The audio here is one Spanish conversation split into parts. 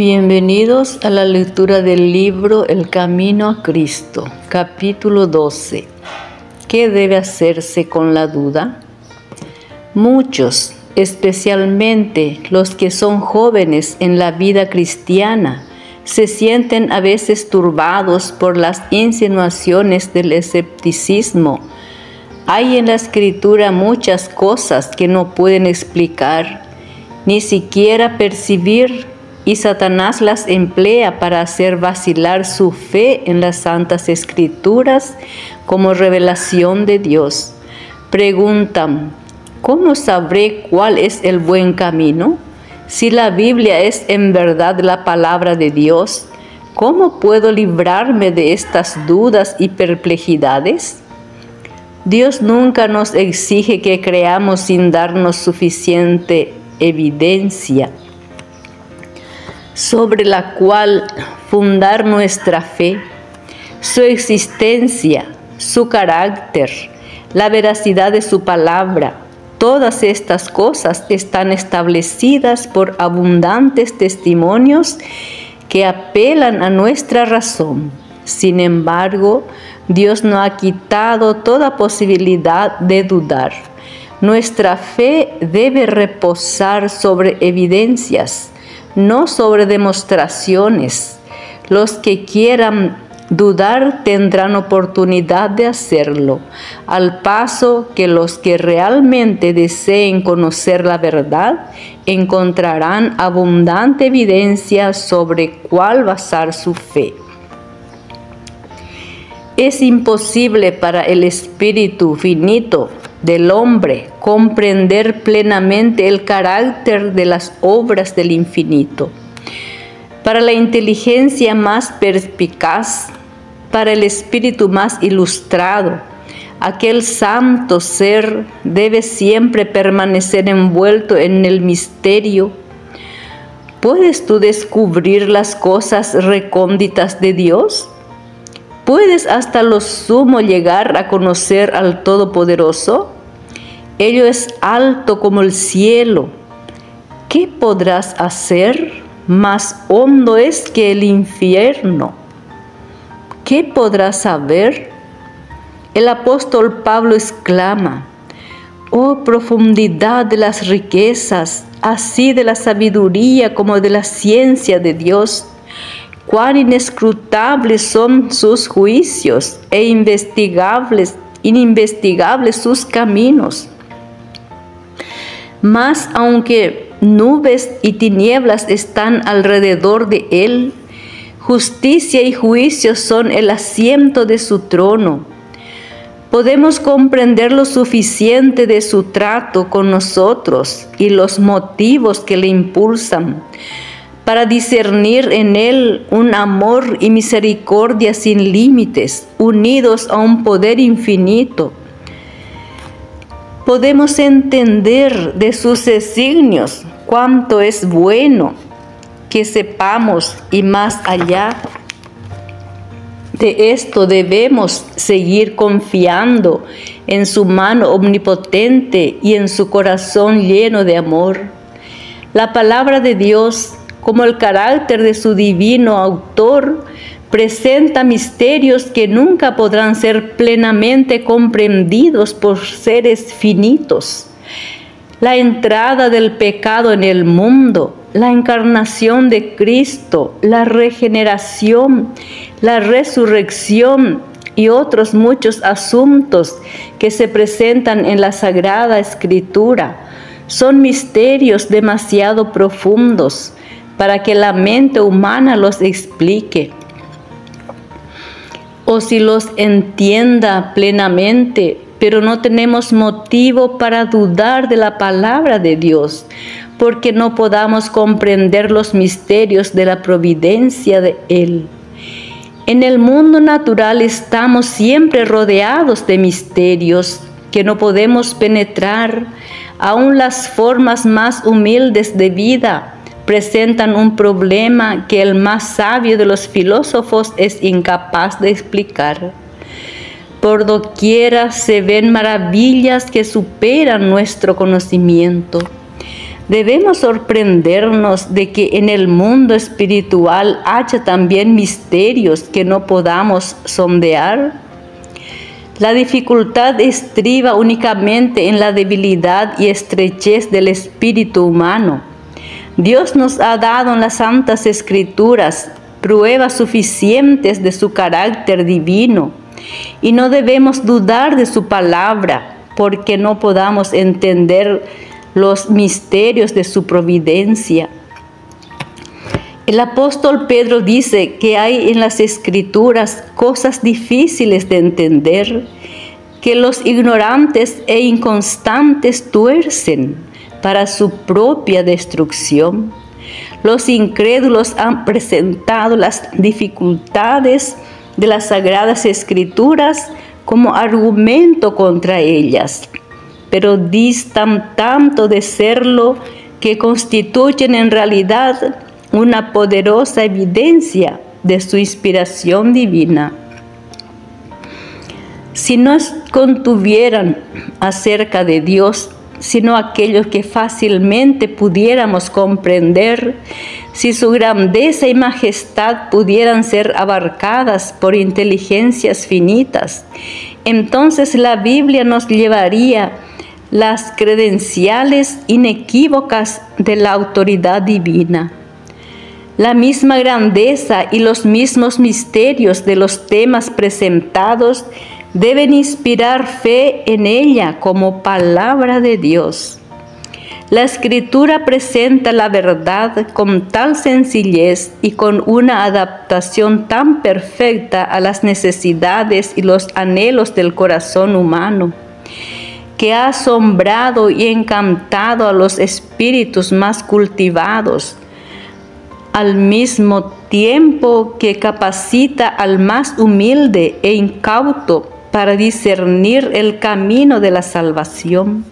Bienvenidos a la lectura del libro El Camino a Cristo, capítulo 12. ¿Qué debe hacerse con la duda? Muchos, especialmente los que son jóvenes en la vida cristiana, se sienten a veces turbados por las insinuaciones del escepticismo. Hay en la Escritura muchas cosas que no pueden explicar, ni siquiera percibir, y Satanás las emplea para hacer vacilar su fe en las Santas Escrituras como revelación de Dios. Preguntan, ¿cómo sabré cuál es el buen camino? Si la Biblia es en verdad la palabra de Dios, ¿cómo puedo librarme de estas dudas y perplejidades? Dios nunca nos exige que creamos sin darnos suficiente evidencia sobre la cual fundar nuestra fe, su existencia, su carácter, la veracidad de su palabra. Todas estas cosas están establecidas por abundantes testimonios que apelan a nuestra razón. Sin embargo, Dios no ha quitado toda posibilidad de dudar. Nuestra fe debe reposar sobre evidencias, no sobre demostraciones. Los que quieran dudar tendrán oportunidad de hacerlo, al paso que los que realmente deseen conocer la verdad encontrarán abundante evidencia sobre cuál basar su fe. Es imposible para el espíritu finito del hombre comprender plenamente el carácter de las obras del infinito. Para la inteligencia más perspicaz, para el espíritu más ilustrado, aquel santo ser debe siempre permanecer envuelto en el misterio. ¿Puedes tú descubrir las cosas recónditas de Dios? ¿Puedes hasta lo sumo llegar a conocer al Todopoderoso? Ello es alto como el cielo. ¿Qué podrás hacer? Más hondo es que el infierno. ¿Qué podrás saber? El apóstol Pablo exclama, «Oh profundidad de las riquezas, así de la sabiduría como de la ciencia de Dios! Cuán inescrutables son sus juicios e inimvestigables sus caminos. Mas aunque nubes y tinieblas están alrededor de él, justicia y juicio son el asiento de su trono. Podemos comprender lo suficiente de su trato con nosotros y los motivos que le impulsan, para discernir en él un amor y misericordia sin límites, unidos a un poder infinito. Podemos entender de sus designios cuánto es bueno que sepamos, y más allá de esto debemos seguir confiando en su mano omnipotente y en su corazón lleno de amor. La palabra de Dios, como el carácter de su divino autor, presenta misterios que nunca podrán ser plenamente comprendidos por seres finitos. La entrada del pecado en el mundo, la encarnación de Cristo, la regeneración, la resurrección y otros muchos asuntos que se presentan en la Sagrada Escritura son misterios demasiado profundos para que la mente humana los explique, o si los entienda plenamente, pero no tenemos motivo para dudar de la palabra de Dios, porque no podamos comprender los misterios de la providencia de Él. En el mundo natural estamos siempre rodeados de misterios que no podemos penetrar. Aún las formas más humildes de vida presentan un problema que el más sabio de los filósofos es incapaz de explicar. Por doquiera se ven maravillas que superan nuestro conocimiento. Debemos sorprendernos de que en el mundo espiritual haya también misterios que no podamos sondear. La dificultad estriba únicamente en la debilidad y estrechez del espíritu humano. Dios nos ha dado en las Santas Escrituras pruebas suficientes de su carácter divino y no debemos dudar de su palabra porque no podamos entender los misterios de su providencia. El apóstol Pedro dice que hay en las Escrituras cosas difíciles de entender, que los ignorantes e inconstantes tuercen para su propia destrucción. Los incrédulos han presentado las dificultades de las Sagradas Escrituras como argumento contra ellas, pero distan tanto de serlo que constituyen en realidad una poderosa evidencia de su inspiración divina. Si no contuvieran acerca de Dios, sino aquellos que fácilmente pudiéramos comprender, si su grandeza y majestad pudieran ser abarcadas por inteligencias finitas, entonces la Biblia nos llevaría las credenciales inequívocas de la autoridad divina. La misma grandeza y los mismos misterios de los temas presentados deben inspirar fe en ella como palabra de Dios. La Escritura presenta la verdad con tal sencillez y con una adaptación tan perfecta a las necesidades y los anhelos del corazón humano, que ha asombrado y encantado a los espíritus más cultivados, al mismo tiempo que capacita al más humilde e incauto para discernir el camino de la salvación.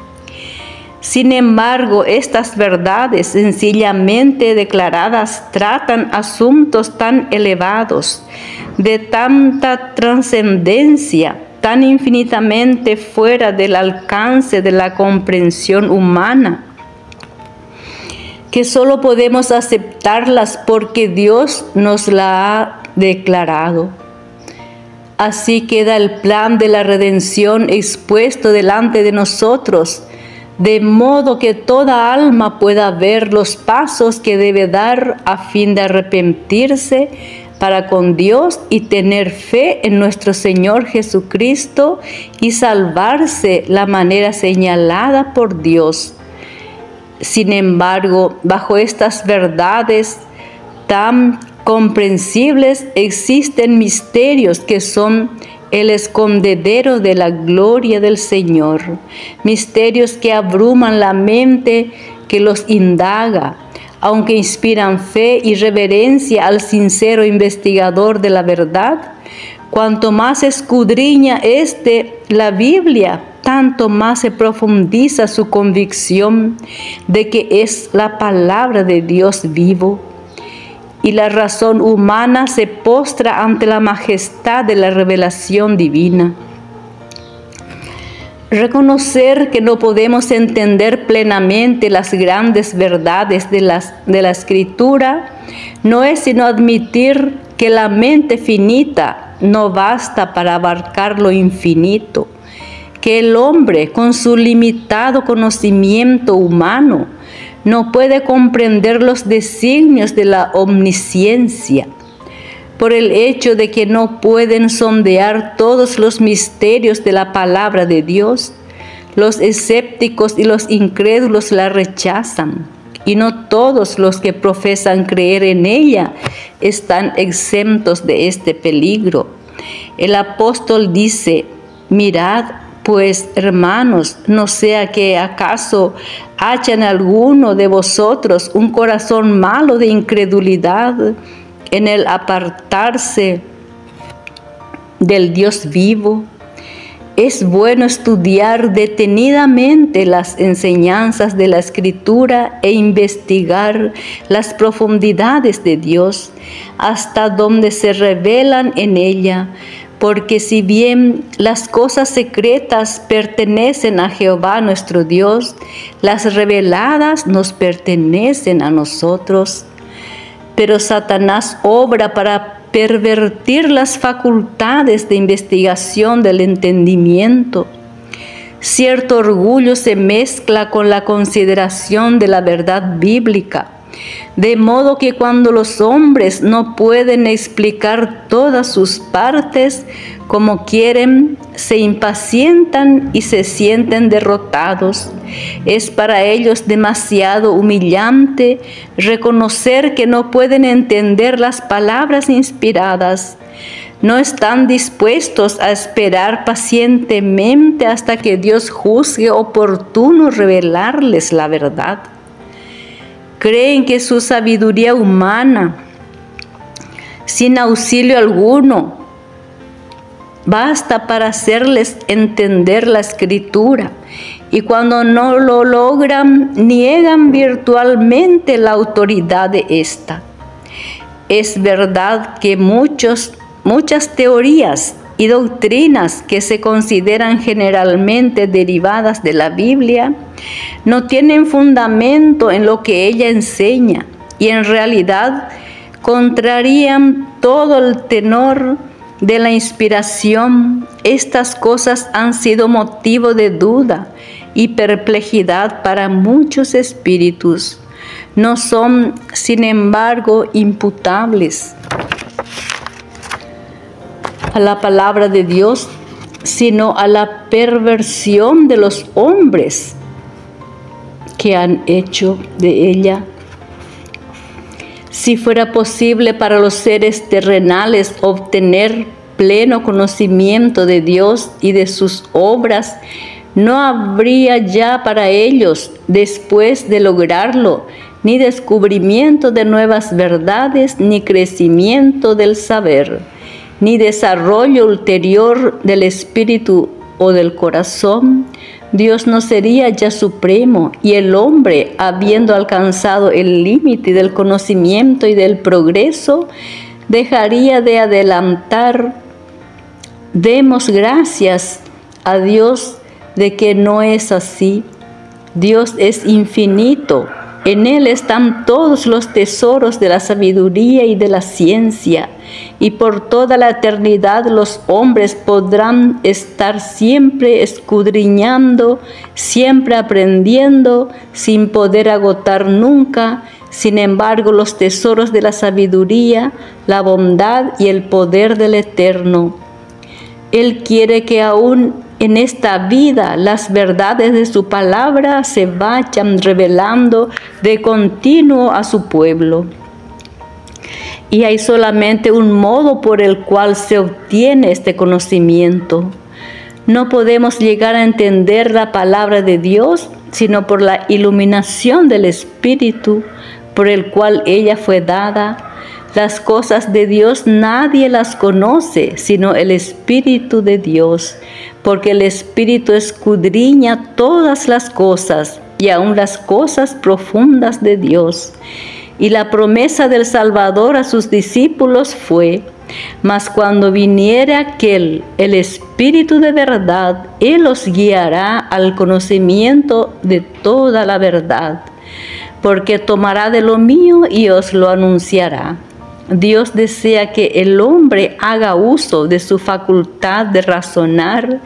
Sin embargo, estas verdades sencillamente declaradas tratan asuntos tan elevados, de tanta trascendencia, tan infinitamente fuera del alcance de la comprensión humana, que solo podemos aceptarlas porque Dios nos la ha declarado. Así queda el plan de la redención expuesto delante de nosotros, de modo que toda alma pueda ver los pasos que debe dar a fin de arrepentirse para con Dios y tener fe en nuestro Señor Jesucristo y salvarse la manera señalada por Dios. Sin embargo, bajo estas verdades tan comprensibles existen misterios que son el escondedero de la gloria del Señor, misterios que abruman la mente que los indaga, aunque inspiran fe y reverencia al sincero investigador de la verdad. Cuanto más escudriña la Biblia, tanto más se profundiza su convicción de que es la palabra de Dios vivo, y la razón humana se postra ante la majestad de la revelación divina. Reconocer que no podemos entender plenamente las grandes verdades de la Escritura no es sino admitir que la mente finita no basta para abarcar lo infinito, que el hombre, con su limitado conocimiento humano, no puede comprender los designios de la omnisciencia, por el hecho de que no pueden sondear todos los misterios de la palabra de Dios. Los escépticos y los incrédulos la rechazan, y no todos los que profesan creer en ella están exentos de este peligro. El apóstol dice: mirad, pues, hermanos, no sea que acaso haya en alguno de vosotros un corazón malo de incredulidad en el apartarse del Dios vivo. Es bueno estudiar detenidamente las enseñanzas de la Escritura e investigar las profundidades de Dios, hasta donde se revelan en ella, Porque si bien las cosas secretas pertenecen a Jehová nuestro Dios, las reveladas nos pertenecen a nosotros. Pero Satanás obra para pervertir las facultades de investigación del entendimiento. Cierto orgullo se mezcla con la consideración de la verdad bíblica, de modo que cuando los hombres no pueden explicar todas sus partes como quieren, se impacientan y se sienten derrotados. Es para ellos demasiado humillante reconocer que no pueden entender las palabras inspiradas. No están dispuestos a esperar pacientemente hasta que Dios juzgue oportuno revelarles la verdad. Creen que su sabiduría humana, sin auxilio alguno, basta para hacerles entender la Escritura, y cuando no lo logran, niegan virtualmente la autoridad de ésta. Es verdad que muchas teorías y doctrinas que se consideran generalmente derivadas de la Biblia no tienen fundamento en lo que ella enseña y en realidad contrarían todo el tenor de la inspiración. Estas cosas han sido motivo de duda y perplejidad para muchos espíritus. No son, sin embargo, imputables a la palabra de Dios, sino a la perversión de los hombres que han hecho de ella. Si fuera posible para los seres terrenales obtener pleno conocimiento de Dios y de sus obras, no habría ya para ellos, después de lograrlo, ni descubrimiento de nuevas verdades, ni crecimiento del saber, ni desarrollo ulterior del espíritu o del corazón. Dios no sería ya supremo, y el hombre, habiendo alcanzado el límite del conocimiento y del progreso, dejaría de adelantar. Demos gracias a Dios de que no es así. Dios es infinito. En Él están todos los tesoros de la sabiduría y de la ciencia, y por toda la eternidad los hombres podrán estar siempre escudriñando, siempre aprendiendo, sin poder agotar nunca. Sin embargo, los tesoros de la sabiduría, la bondad y el poder del Eterno. Él quiere que aún en esta vida las verdades de su palabra se vayan revelando de continuo a su pueblo. Y hay solamente un modo por el cual se obtiene este conocimiento. No podemos llegar a entender la palabra de Dios sino por la iluminación del Espíritu por el cual ella fue dada. Las cosas de Dios nadie las conoce, sino el Espíritu de Dios, porque el Espíritu escudriña todas las cosas, y aun las cosas profundas de Dios. Y la promesa del Salvador a sus discípulos fue: mas cuando viniere aquel, el Espíritu de verdad, Él os guiará al conocimiento de toda la verdad, porque tomará de lo mío y os lo anunciará. Dios desea que el hombre haga uso de su facultad de razonar,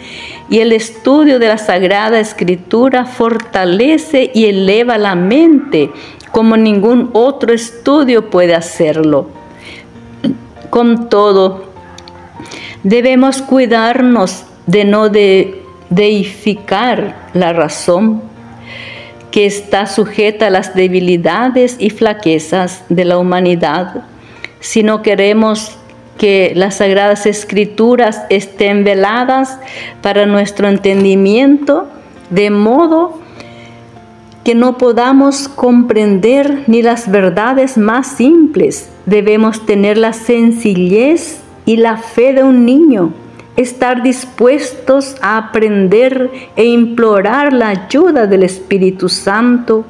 y el estudio de la Sagrada Escritura fortalece y eleva la mente como ningún otro estudio puede hacerlo. Con todo, debemos cuidarnos de no deificar la razón, que está sujeta a las debilidades y flaquezas de la humanidad. Si no queremos que las Sagradas Escrituras estén veladas para nuestro entendimiento, de modo que no podamos comprender ni las verdades más simples, debemos tener la sencillez y la fe de un niño, estar dispuestos a aprender e implorar la ayuda del Espíritu Santo.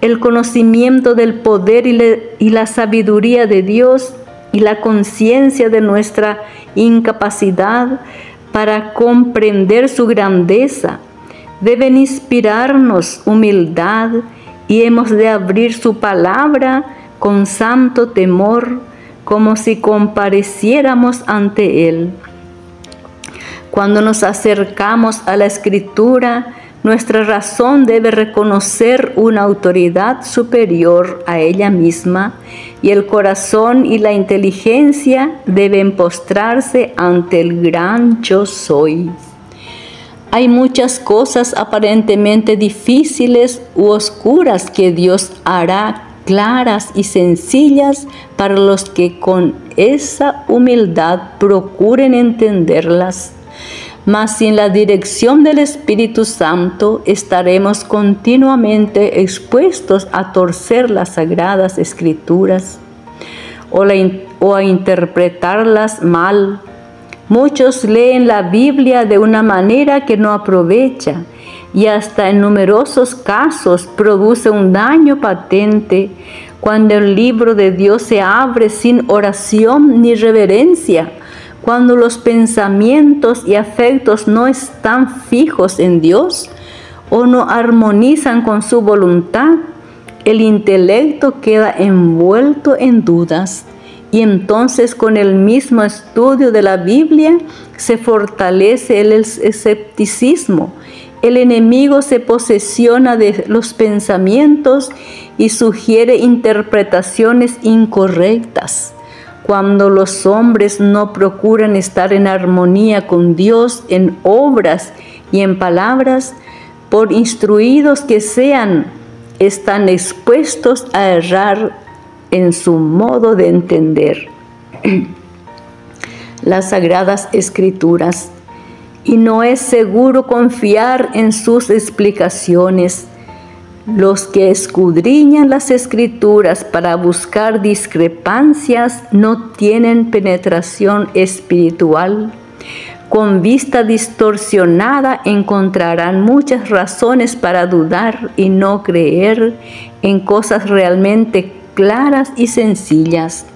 El conocimiento del poder y la sabiduría de Dios y la conciencia de nuestra incapacidad para comprender su grandeza. Deben inspirarnos humildad y hemos de abrir su palabra con santo temor, como si compareciéramos ante Él. Cuando nos acercamos a la Escritura, nuestra razón debe reconocer una autoridad superior a ella misma y el corazón y la inteligencia deben postrarse ante el gran Yo Soy. Hay muchas cosas aparentemente difíciles u oscuras que Dios hará claras y sencillas para los que con esa humildad procuren entenderlas. Mas sin la dirección del Espíritu Santo estaremos continuamente expuestos a torcer las Sagradas Escrituras o a interpretarlas mal. Muchos leen la Biblia de una manera que no aprovecha y hasta en numerosos casos produce un daño patente cuando el libro de Dios se abre sin oración ni reverencia, cuando los pensamientos y afectos no están fijos en Dios o no armonizan con su voluntad. El intelecto queda envuelto en dudas. Y entonces con el mismo estudio de la Biblia se fortalece el escepticismo. El enemigo se posesiona de los pensamientos y sugiere interpretaciones incorrectas. Cuando los hombres no procuran estar en armonía con Dios en obras y en palabras, por instruidos que sean, están expuestos a errar en su modo de entender las Sagradas Escrituras, y no es seguro confiar en sus explicaciones. Los que escudriñan las Escrituras para buscar discrepancias no tienen penetración espiritual. Con vista distorsionada encontrarán muchas razones para dudar y no creer en cosas realmente claras y sencillas.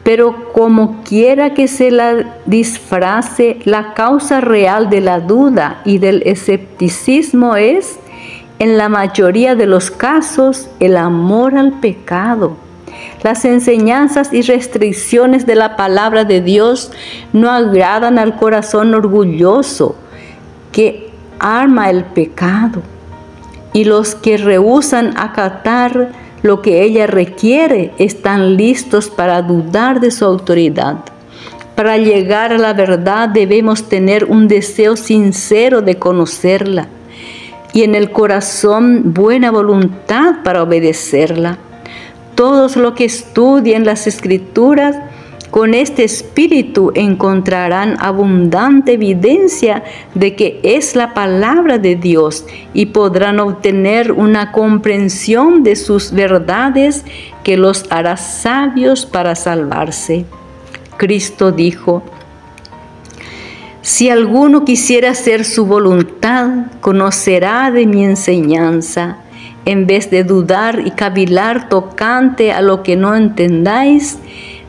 Pero como quiera que se la disfrace, la causa real de la duda y del escepticismo es, en la mayoría de los casos, el amor al pecado. Las enseñanzas y restricciones de la palabra de Dios no agradan al corazón orgulloso que ama el pecado, y los que rehúsan acatar lo que ella requiere están listos para dudar de su autoridad. Para llegar a la verdad debemos tener un deseo sincero de conocerla y en el corazón buena voluntad para obedecerla. Todos los que estudien las Escrituras con este espíritu encontrarán abundante evidencia de que es la palabra de Dios y podrán obtener una comprensión de sus verdades que los hará sabios para salvarse. Cristo dijo: si alguno quisiera hacer su voluntad, conocerá de mi enseñanza. En vez de dudar y cavilar tocante a lo que no entendáis,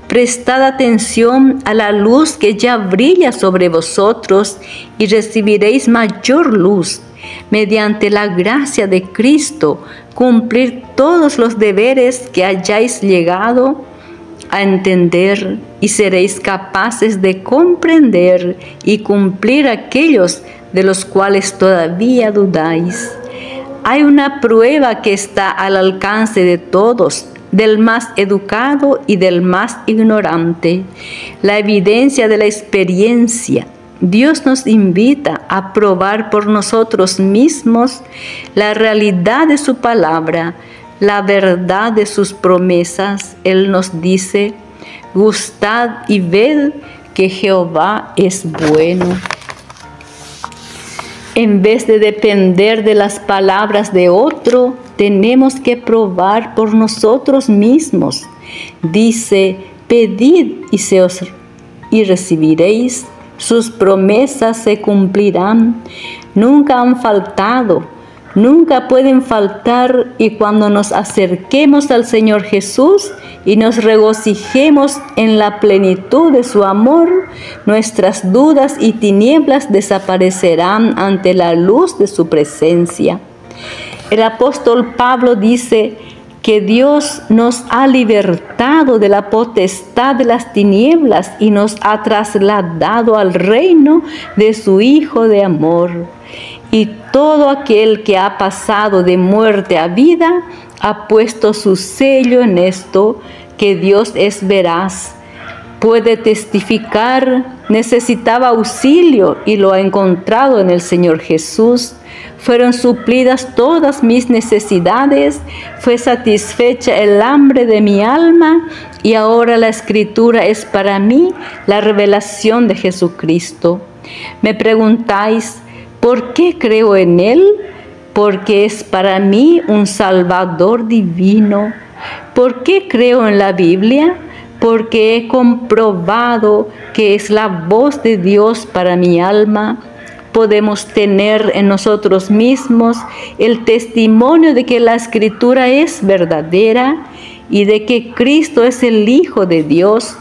prestad atención a la luz que ya brilla sobre vosotros y recibiréis mayor luz. Mediante la gracia de Cristo, cumplir todos los deberes que hayáis llegado a entender y seréis capaces de comprender y cumplir aquellos de los cuales todavía dudáis. Hay una prueba que está al alcance de todos, del más educado y del más ignorante, la evidencia de la experiencia. Dios nos invita a probar por nosotros mismos la realidad de su palabra, la verdad de sus promesas. Él nos dice: gustad y ved que Jehová es bueno. En vez de depender de las palabras de otro, tenemos que probar por nosotros mismos. Dice: pedid y recibiréis, sus promesas se cumplirán. Nunca han faltado, nunca pueden faltar, y cuando nos acerquemos al Señor Jesús y nos regocijemos en la plenitud de su amor, nuestras dudas y tinieblas desaparecerán ante la luz de su presencia. El apóstol Pablo dice que Dios nos ha libertado de la potestad de las tinieblas y nos ha trasladado al reino de su Hijo de amor. Y todo aquel que ha pasado de muerte a vida ha puesto su sello en esto, que Dios es veraz. Puede testificar, necesitaba auxilio y lo ha encontrado en el Señor Jesús. Fueron suplidas todas mis necesidades, fue satisfecha el hambre de mi alma, y ahora la Escritura es para mí la revelación de Jesucristo. Me preguntáis, ¿por qué creo en Él? Porque es para mí un Salvador divino. ¿Por qué creo en la Biblia? Porque he comprobado que es la voz de Dios para mi alma. Podemos tener en nosotros mismos el testimonio de que la Escritura es verdadera y de que Cristo es el Hijo de Dios.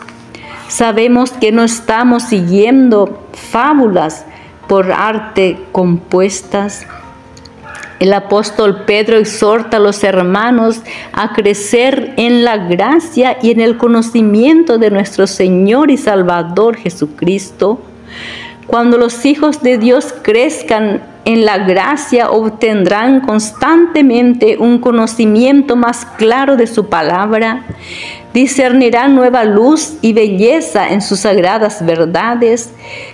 Sabemos que no estamos siguiendo fábulas por arte compuestas. El apóstol Pedro exhorta a los hermanos a crecer en la gracia y en el conocimiento de nuestro Señor y Salvador Jesucristo. Cuando los hijos de Dios crezcan en la gracia, obtendrán constantemente un conocimiento más claro de su palabra, discernirán nueva luz y belleza en sus sagradas verdades.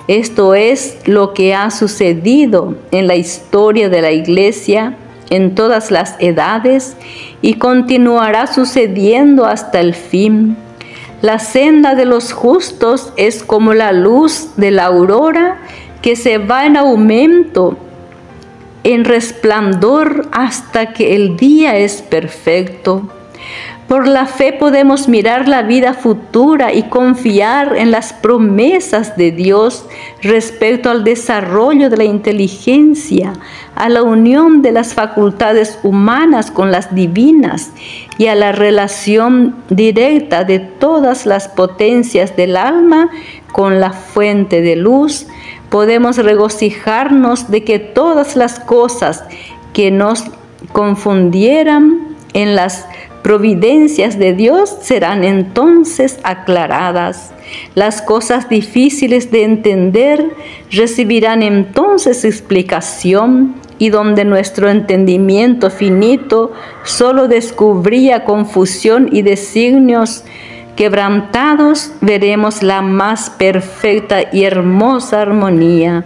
Esto es lo que ha sucedido en la historia de la Iglesia en todas las edades y continuará sucediendo hasta el fin. La senda de los justos es como la luz de la aurora que se va en aumento, en resplandor hasta que el día es perfecto. Por la fe podemos mirar la vida futura y confiar en las promesas de Dios respecto al desarrollo de la inteligencia, a la unión de las facultades humanas con las divinas y a la relación directa de todas las potencias del alma con la fuente de luz. Podemos regocijarnos de que todas las cosas que nos confundieran en las providencias de Dios serán entonces aclaradas. Las cosas difíciles de entender recibirán entonces explicación, y donde nuestro entendimiento finito solo descubría confusión y designios quebrantados, veremos la más perfecta y hermosa armonía.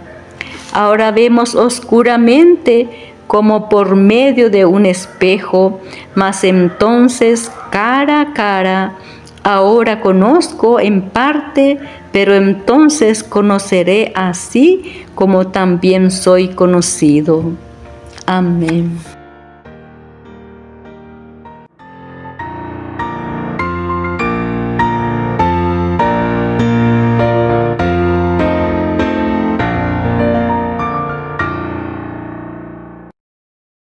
Ahora vemos oscuramente como por medio de un espejo, mas entonces cara a cara. Ahora conozco en parte, pero entonces conoceré así como también soy conocido. Amén.